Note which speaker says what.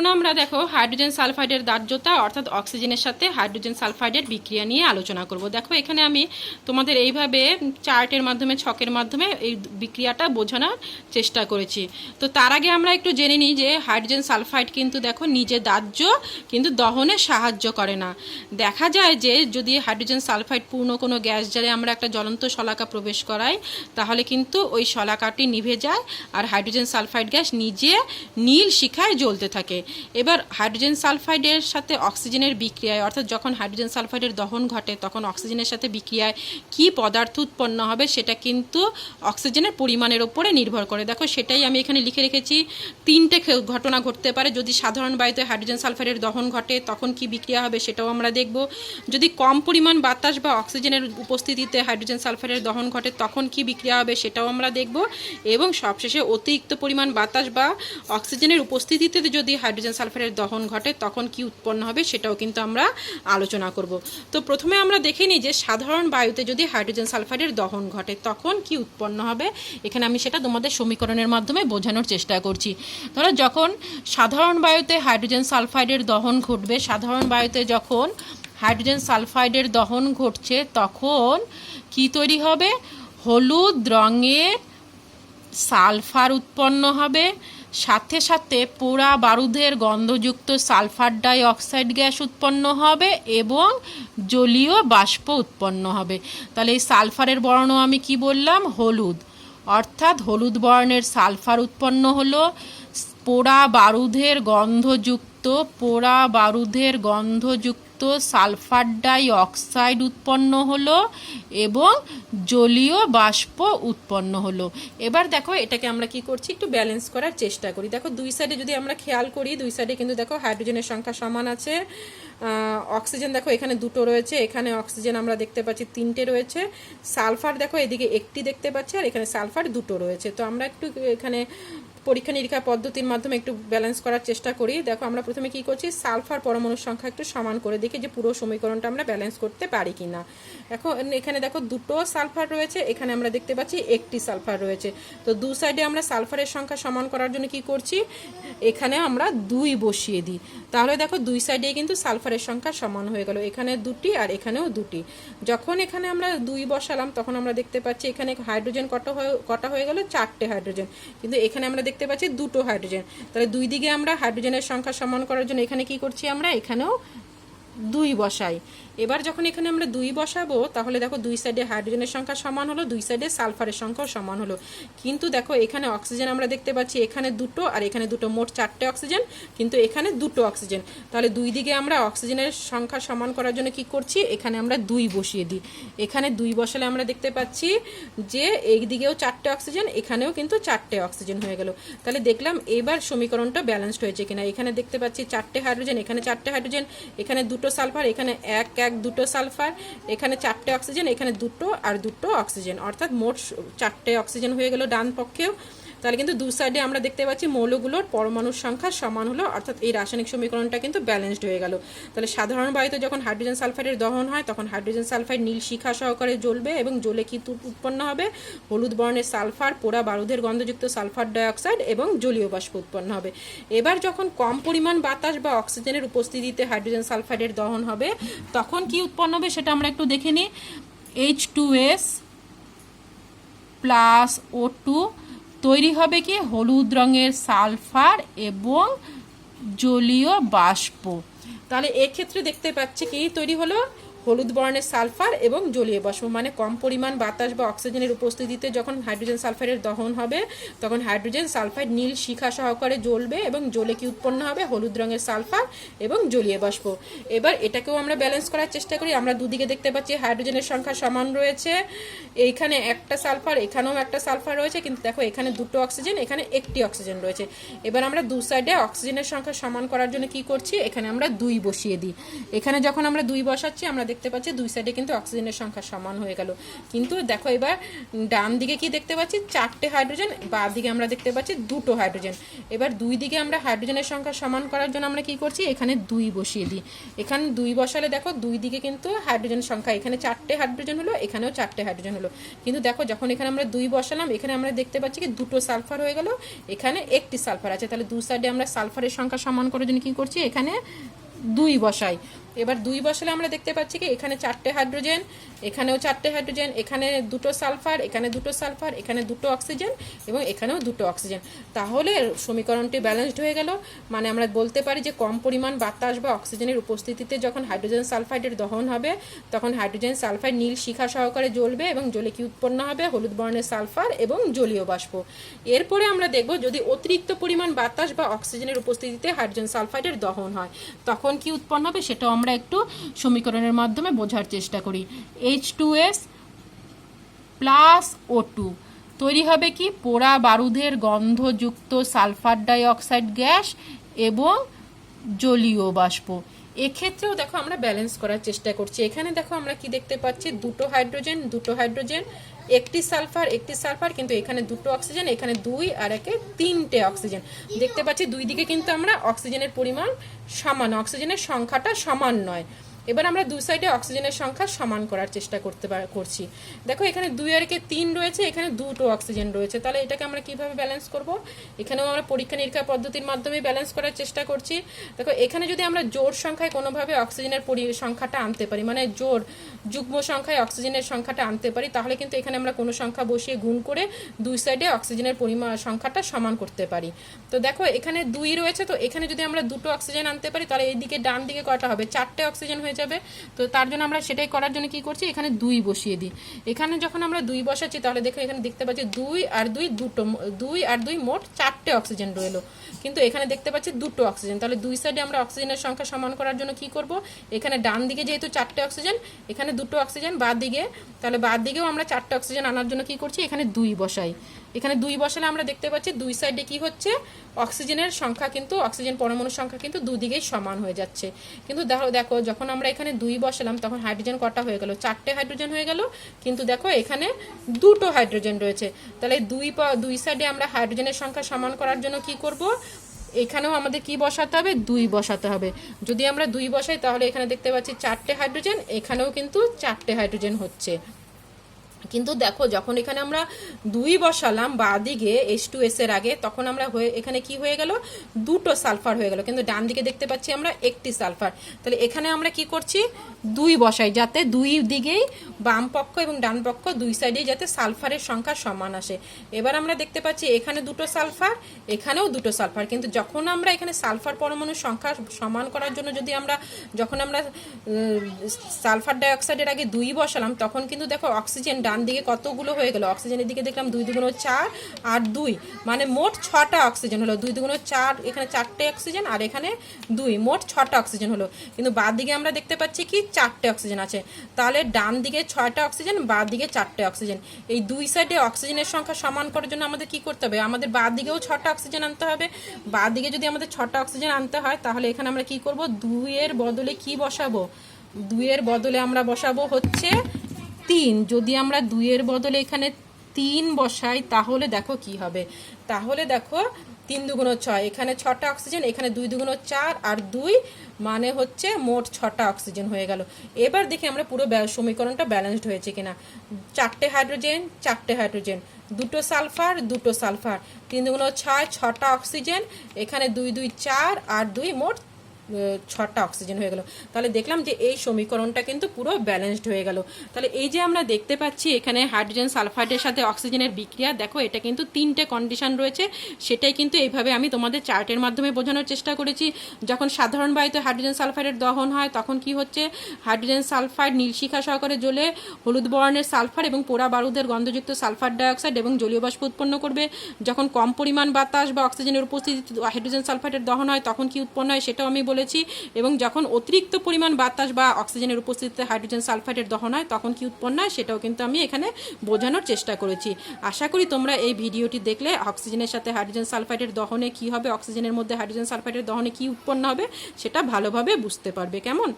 Speaker 1: এখন আমরা দেখো হাইড্রোজেন সালফাইডের দাহ্যতা অর্থাৎ অক্সিজেনের সাথে হাইড্রোজেন সালফাইডের বিক্রিয়া নিয়ে আলোচনা করব। দেখো এখানে আমি তোমাদের এইভাবে চার্টের মাধ্যমে ছকের মাধ্যমে এই বিক্রিয়াটা বোঝানোর চেষ্টা করেছি। তো তার আগে আমরা একটু জেনে নিই যে হাইড্রোজেন সালফাইড কিন্তু দেখো নিজে দাহ্য কিন্তু দহনে সাহায্য করে না। দেখা যায় যে যদি হাইড্রোজেন সালফাইড পূর্ণ কোনো গ্যাস জারে আমরা একটা জ্বলন্ত শলাকা প্রবেশ করাই তাহলে কিন্তু ওই শলাকাটি নিভে যায় আর হাইড্রোজেন সালফাইড গ্যাস নিজে নীল শিখায় জ্বলতে থাকে। এবার হাইড্রোজেন সালফাইডের সাথে অক্সিজেনের বিক্রিয়ায় অর্থাৎ যখন হাইড্রোজেন সালফাইডের দহন ঘটে তখন অক্সিজেনের সাথে বিক্রিয়ায় কি পদার্থ উৎপন্ন হবে সেটা কিন্তু অক্সিজেনের পরিমাণের ওপরে নির্ভর করে। দেখো সেটাই আমি এখানে লিখে রেখেছি। তিনটে ঘটনা ঘটতে পারে। যদি সাধারণ বায়ুতে হাইড্রোজেন সালফাইডের দহন ঘটে তখন কি বিক্রিয়া হবে সেটাও আমরা দেখব। যদি কম পরিমাণ বাতাস বা অক্সিজেনের উপস্থিতিতে হাইড্রোজেন সালফাইডের দহন ঘটে তখন কি বিক্রিয়া হবে সেটাও আমরা দেখব। এবং সবশেষে অতিরিক্ত পরিমাণ বাতাস বা অক্সিজেনের উপস্থিতিতে যদি হাইড্রোজেন সালফাইডের দহন ঘটে তখন কি উৎপন্ন হবে সেটাও কিন্তু আমরা আলোচনা করব। তো প্রথমে আমরা দেখে নিই যে সাধারণ বায়ুতে যদি হাইড্রোজেন সালফাইডের দহন ঘটে তখন কি উৎপন্ন হবে। এখানে আমি সেটা তোমাদের সমীকরণের মাধ্যমে বোঝানোর চেষ্টা করছি। ধরো যখন সাধারণ বায়ুতে হাইড্রোজেন সালফাইডের দহন ঘটবে, সাধারণ বায়ুতে যখন হাইড্রোজেন সালফাইডের দহন ঘটছে তখন কি তৈরি হবে? হলুদ রঙের সালফার উৎপন্ন হবে, সাথে সাথে পোড়া বারুদের গন্ধযুক্ত সালফার ডাই অক্সাইড গ্যাস উৎপন্ন হবে এবং জলীয় বাষ্প উৎপন্ন হবে। তাহলে এই সালফারের বর্ণ আমি কি বললাম? হলুদ, অর্থাৎ হলুদ বর্ণের সালফার উৎপন্ন হলো। পোড়া বারুদের গন্ধযুক্ত সালফার ডাই অক্সাইড উৎপন্ন হলো এবং জলীয় বাষ্প উৎপন্ন হলো। এবার দেখো এটাকে আমরা কি করছি, একটু ব্যালেন্স করার চেষ্টা করি। দেখো দুই সাইডে যদি আমরা খেয়াল করি, দুই সাইডে কিন্তু দেখো হাইড্রোজেনের সংখ্যা সমান আছে। অক্সিজেন দেখো এখানে দুটো রয়েছে, এখানে অক্সিজেন আমরা দেখতে পাচ্ছি তিনটে রয়েছে। সালফার দেখো এদিকে একটি দেখতে পাচ্ছি আর এখানে সালফার দুটো রয়েছে। তো আমরা একটু এখানে পরীক্ষা নিরীক্ষা পদ্ধতির মাধ্যমে একটু ব্যালেন্স করার চেষ্টা করি। দেখো আমরা প্রথমে কি করছি, সালফার পরমাণুর সংখ্যা একটু সমান করে দেখি যে পুরো সমীকরণটা আমরা ব্যালেন্স করতে পারি কি না। এখন এখানে দেখো দুটো সালফার রয়েছে, এখানে আমরা দেখতে পাচ্ছি একটি সালফার রয়েছে। তো দু সাইডে আমরা সালফারের সংখ্যা সমান করার জন্য কি করছি, এখানে আমরা 2 বসিয়ে দিই। তাহলে দেখো দুই সাইডে কিন্তু সালফারের সংখ্যা সমান হয়ে গেল, এখানে 2টি আর এখানেও 2টি। যখন এখানে আমরা 2 বসালাম তখন আমরা দেখতে পাচ্ছি এখানে হাইড্রোজেন কটা হয়ে গেল, 4টে হাইড্রোজেন, কিন্তু এখানে আমরা দেখতে পাচ্ছি 2টো হাইড্রোজেন। তাহলে দুই দিকে আমরা হাইড্রোজেনের সংখ্যা সমান করার জন্য এখানে কি করছি, আমরা এখানেও 2 বসাই। এবার যখন এখানে আমরা 2 বসাবো তাহলে দেখো দুই সাইডে হাইড্রোজেনের সংখ্যা সমান হলো, দুই সাইডে সালফারের সংখ্যাও সমান হলো। কিন্তু দেখো এখানে অক্সিজেন আমরা দেখতে পাচ্ছি এখানে 2টো আর এখানে 2টো, মোট 4টে অক্সিজেন, কিন্তু এখানে 2টো অক্সিজেন। তাহলে দুই দিকে আমরা অক্সিজেনের সংখ্যা সমান করার জন্য কি করছি, এখানে আমরা 2 বসিয়ে দিই। এখানে 2 বসালে আমরা দেখতে পাচ্ছি যে এই দিকেও 4টে অক্সিজেন, এখানেও কিন্তু 4টে অক্সিজেন হয়ে গেল। তাহলে দেখলাম এবার সমীকরণটা ব্যালেন্সড হয়েছে কিনা। এখানে দেখতে পাচ্ছি 4টে হাইড্রোজেন, এখানে 4টে হাইড্রোজেন, এখানে 2টো সালফার, এখানে 2টো সালফার, এখানে 4টে অক্সিজেন, এখানে 2টো আর 2টো অক্সিজেন, অর্থাৎ মোট 4টে অক্সিজেন হয়ে গেল ডান পক্ষেও। তাহলে কিন্তু দু সাইডে আমরা দেখতে পাচ্ছি মৌলগুলোর পরমাণুর সংখ্যা সমান হলো, অর্থাৎ এই রাসায়নিক সমীকরণটা কিন্তু ব্যালেন্সড হয়ে গেল। তাহলে সাধারণ বায়ুতে যখন হাইড্রোজেন সালফাইডের দহন হয় তখন হাইড্রোজেন সালফাইড নীল শিখা সহকারে জ্বলবে এবং জ্বলে কি উৎপন্ন হবে, হলুদ বর্ণের সালফার, পোড়া বারুদের গন্ধযুক্ত সালফার ডাইঅক্সাইড এবং জলীয় বাষ্প উৎপন্ন হবে। এবার যখন কম পরিমাণ বাতাস বা অক্সিজেনের উপস্থিতিতে হাইড্রোজেন সালফাইডের দহন হবে তখন কি উৎপন্ন হবে সেটা আমরা একটু দেখে নিই। H2S প্লাস O2 তৈরি হবে কি, হলুদ রঙের সালফার এবং জলীয় বাষ্প। তাহলে এক্ষেত্রে দেখতে পাচ্ছি কি তৈরি হলো, হলুদ বর্ণের সালফার এবং জলীয় বাষ্প। মানে কম পরিমাণ বাতাস বা অক্সিজেনের উপস্থিতিতে যখন হাইড্রোজেন সালফাইডের দহন হবে তখন হাইড্রোজেন সালফাইড নীল শিখা সহকারে জ্বলবে এবং জ্বলে কি উৎপন্ন হবে, হলুদ রঙের সালফার এবং জলীয় বাষ্প। এবার এটাকেও আমরা ব্যালেন্স করার চেষ্টা করি। আমরা দুদিকে দেখতে পাচ্ছি হাইড্রোজেনের সংখ্যা সমান রয়েছে, এইখানে একটা সালফার, এখানেও একটা সালফার রয়েছে, কিন্তু দেখো এখানে 2টো অক্সিজেন, এখানে একটি অক্সিজেন রয়েছে। এবার আমরা দু সাইডে অক্সিজেনের সংখ্যা সমান করার জন্য কি করছি, এখানে আমরা 2 বসিয়ে দিই। এখানে যখন আমরা 2 বসাচ্ছি আমরা দেখতে পাচ্ছি দুই সাইডে কিন্তু অক্সিজেনের সংখ্যা সমান হয়ে গেল। কিন্তু দেখো এবার ডান দিকে কি দেখতে পাচ্ছি, 4টে হাইড্রোজেন, বাঁ দিকে আমরা দেখতে পাচ্ছি 2টো হাইড্রোজেন। এবার দুই দিকে আমরা হাইড্রোজেনের সংখ্যা সমান করার জন্য আমরা কি করছি, এখানে 2 বসিয়ে দিই। এখানে 2 বসালে দেখো দুই দিকে কিন্তু হাইড্রোজেন সংখ্যা, এখানে 4টে হাইড্রোজেন হলো, এখানেও 4টে হাইড্রোজেন হলো। কিন্তু দেখো যখন এখানে আমরা 2 বসালাম, এখানে আমরা দেখতে পাচ্ছি কি 2টো সালফার হয়ে গেল, এখানে 1টি সালফার আছে। তাহলে দুই সাইডে আমরা সালফারের সংখ্যা সমান করার জন্য কি করছি, এখানে 2 বসাই। এবার 2 বসালে আমরা দেখতে পাচ্ছি কি এখানে 4টে হাইড্রোজেন, এখানেও 4টে হাইড্রোজেন, এখানে 2টো সালফার, এখানে 2টো সালফার, এখানে 2টো অক্সিজেন এবং এখানেও 2টো অক্সিজেন। তাহলে সমীকরণটি ব্যালেন্সড হয়ে গেল। মানে আমরা বলতে পারি যে কম পরিমাণ বাতাস বা অক্সিজেনের উপস্থিতিতে যখন হাইড্রোজেন সালফাইডের দহন হবে, তখন হাইড্রোজেন সালফাইড নীল শিখা সহকারে জ্বলবে এবং জ্বলে কি উৎপন্ন হবে, হলুদ বর্ণের সালফার এবং জলীয় বাষ্প। এরপরে আমরা দেখব যদি অতিরিক্ত পরিমাণ বাতাস বা অক্সিজেনের উপস্থিতিতে হাইড্রোজেন সালফাইডের দহন হয়, তখন কি উৎপন্ন হবে সেটাও আমরা একটু সমীকরণের মাধ্যমে বোঝার চেষ্টা করি। H2S প্লাস O2 তৈরি হবে কি, পোড়া বারুদের গন্ধযুক্ত সালফার ডাই অক্সাইড গ্যাস এবং জলীয় বাষ্প। এক্ষেত্রেও দেখো আমরা ব্যালেন্স করার চেষ্টা করছি। এখানে দেখো আমরা কি দেখতে পাচ্ছি, 2টো হাইড্রোজেন, 2টো হাইড্রোজেন, 1টি সালফার, 1টি সালফার, কিন্তু এখানে 2টো অক্সিজেন, এখানে 2 আর একে 3টে অক্সিজেন। দেখতে পাচ্ছি দুই দিকে কিন্তু আমরা অক্সিজেনের পরিমাণ সমান, অক্সিজেনের সংখ্যাটা সমান নয়। এবার আমরা দুই সাইডে অক্সিজেনের সংখ্যা সমান করার চেষ্টা করছি। দেখো এখানে 2 আর একে 3 রয়েছে, এখানে 2টো অক্সিজেন রয়েছে। তাহলে এটাকে আমরা কিভাবে ব্যালেন্স করব, এখানেও আমরা পরীক্ষা নিরীক্ষা পদ্ধতির মাধ্যমে ব্যালেন্স করার চেষ্টা করছি। দেখো এখানে যদি আমরা জোড় সংখ্যায় কোনোভাবে অক্সিজেনের সংখ্যাটা আনতে পারি, মানে জোড় যুগ্ম সংখ্যায় অক্সিজেনের সংখ্যাটা আনতে পারি, তাহলে কিন্তু এখানে আমরা কোনো সংখ্যা বসিয়ে গুণ করে দুই সাইডে অক্সিজেনের পরিমাণ সংখ্যাটা সমান করতে পারি। তো দেখো এখানে 2 রয়েছে, তো এখানে যদি আমরা 2টো অক্সিজেন আনতে পারি, তাহলে এইদিকে ডান দিকে কয়টা হবে, 4টে অক্সিজেন হয়ে যাবে। তো তার জন্য আমরা সেটাই করার জন্য কি করছি, এখানে 2 বসিয়ে দিই। এখানে যখন আমরা 2 বসাচ্ছি, তাহলে দেখো এখানে দেখতে পাচ্ছি 2 আর 2 মোট 4টে অক্সিজেন রইলো। কিন্তু এখানে দেখতে পাচ্ছি 2টো অক্সিজেন। তাহলে দুই সাইডে আমরা অক্সিজেনের সংখ্যা সমান করার জন্য কি করব, এখানে ডান দিকে যেহেতু 4টে অক্সিজেন, এখানে 2টো অক্সিজেন, বাদ দিকে তাহলে বাদ দিকেও আমরা 4টে অক্সিজেন আনার জন্য কি করছি, এখানে 2 বসাই। এখানে 2 বসালে আমরা দেখতে পাচ্ছি দুই সাইডে কি হচ্ছে, অক্সিজেনের সংখ্যা কিন্তু, অক্সিজেন পরমাণুর সংখ্যা কিন্তু দুদিকেই সমান হয়ে যাচ্ছে। কিন্তু দেখো যখন আমরা এখানে 2 বসালাম, তখন হাইড্রোজেন কটা হয়ে গেল, 4টে হাইড্রোজেন হয়ে গেল। কিন্তু দেখো এখানে 2টো হাইড্রোজেন রয়েছে। তাহলে দুই সাইডে আমরা হাইড্রোজেনের সংখ্যা সমান করার জন্য কি করব, এখানেও আমাদের কি বসাতে হবে, 2 বসাতে হবে। যদি আমরা 2 বসাই, তাহলে এখানে দেখতে পাচ্ছি 4টে হাইড্রোজেন, এখানেও কিন্তু 4টে হাইড্রোজেন হচ্ছে। কিন্তু দেখো যখন এখানে আমরা 2 বসালাম বাঁ দিকে H2S এর আগে, তখন আমরা এখানে কি হয়ে গেল, 2টো সালফার হয়ে গেল। কিন্তু ডান দিকে দেখতে পাচ্ছি আমরা 1টি সালফার। তাহলে এখানে আমরা কি করছি, 2 বসাই, যাতে দুই দিকেই বাম পক্ষ এবং ডান পক্ষ দুই সাইডেই যাতে সালফারের সংখ্যা সমান আসে। এবার আমরা দেখতে পাচ্ছি এখানে 2টো সালফার, এখানেও 2টো সালফার। কিন্তু যখন আমরা এখানে সালফার পরমাণুর সংখ্যা সমান করার জন্য যখন আমরা সালফার ডাইঅক্সাইডের আগে 2 বসালাম, তখন কিন্তু দেখো অক্সিজেন ডান দিকে কতগুলো হয়ে গেল, অক্সিজেনের দিকে দেখলাম 2 2 4 আর 2, মানে মোট 6টা অক্সিজেন হলো। 2 2 4, এখানে 4টে অক্সিজেন আর এখানে 2, মোট 6টা অক্সিজেন হলো। কিন্তু বাঁ দিকে আমরা দেখতে পাচ্ছি কি 4টে অক্সিজেন আছে। তাহলে ডান দিকে 6টা অক্সিজেন, বাঁ দিকে 4টে অক্সিজেন। এই দুই সাইডে অক্সিজেনের সংখ্যা সমান করার জন্য আমাদের কি করতে হবে, আমাদের বাঁ দিকেও 6টা অক্সিজেন আনতে হবে। বাঁ দিকে যদি আমাদের 6টা অক্সিজেন আনতে হয়, তাহলে এখানে আমরা কি করব, 2 এর বদলে কি বসাবো, 2 এর বদলে আমরা বসাবো হচ্ছে 3। যদি আমরা 2 এর বদলে এখানে 3 বসাই, তাহলে দেখো কি হবে, তাহলে দেখো 3 2 6, এখানে 6টা অক্সিজেন, এখানে 2 2 4 আর 2, মানে হচ্ছে মোট 6টা অক্সিজেন হয়ে গেল। এবার দেখি আমরা পুরো সমীকরণটা ব্যালেন্সড হয়েছে কিনা। 4টে হাইড্রোজেন, 4টে হাইড্রোজেন, 2টো সালফার, 2টো সালফার, 3 2 6, 6টা অক্সিজেন, এখানে 2 2 4 আর 2, মোট 6টা অক্সিজেন হয়ে গেল। তাহলে দেখলাম যে এই সমীকরণটা কিন্তু পুরো ব্যালেন্সড হয়ে গেল। তাহলে এই যে আমরা দেখতে পাচ্ছি এখানে হাইড্রোজেন সালফাইডের সাথে অক্সিজেনের বিক্রিয়া, দেখো এটা কিন্তু 3টে কন্ডিশন রয়েছে। সেটাই কিন্তু এইভাবে আমি তোমাদের চার্টের মাধ্যমে বোঝানোর চেষ্টা করেছি। যখন সাধারণ বায়ুতে হাইড্রোজেন সালফাইডের দহন হয়, তখন কি হচ্ছে, হাইড্রোজেন সালফাইড নীলশিখা সহকারে জ্বলে হলুদ বর্ণের সালফার এবং পোড়া বারুদের গন্ধযুক্ত সালফার ডাইঅক্সাইড এবং জলীয় বাষ্প উৎপন্ন করবে। যখন কম পরিমাণ বাতাস বা অক্সিজেনের উপস্থিতিতে হাইড্রোজেন সালফাইডের দহন হয়, তখন কি উৎপন্ন হয় সেটাও আমি বলেছি। এবং যখন অতিরিক্ত পরিমাণ বাতাস বা অক্সিজেনের উপস্থিতিতে হাইড্রোজেন সালফাইডের দহন হয়, তখন কি উৎপন্ন হয় সেটাও কিন্তু আমি এখানে বোঝানোর চেষ্টা করেছি। আশা করি তোমরা এই ভিডিওটি দেখলে অক্সিজেনের সাথে হাইড্রোজেন সালফাইডের দহনে কি হবে, অক্সিজেনের মধ্যে হাইড্রোজেন সালফাইডের দহনে কি উৎপন্ন হবে, সেটা ভালোভাবে বুঝতে পারবে। কেমন?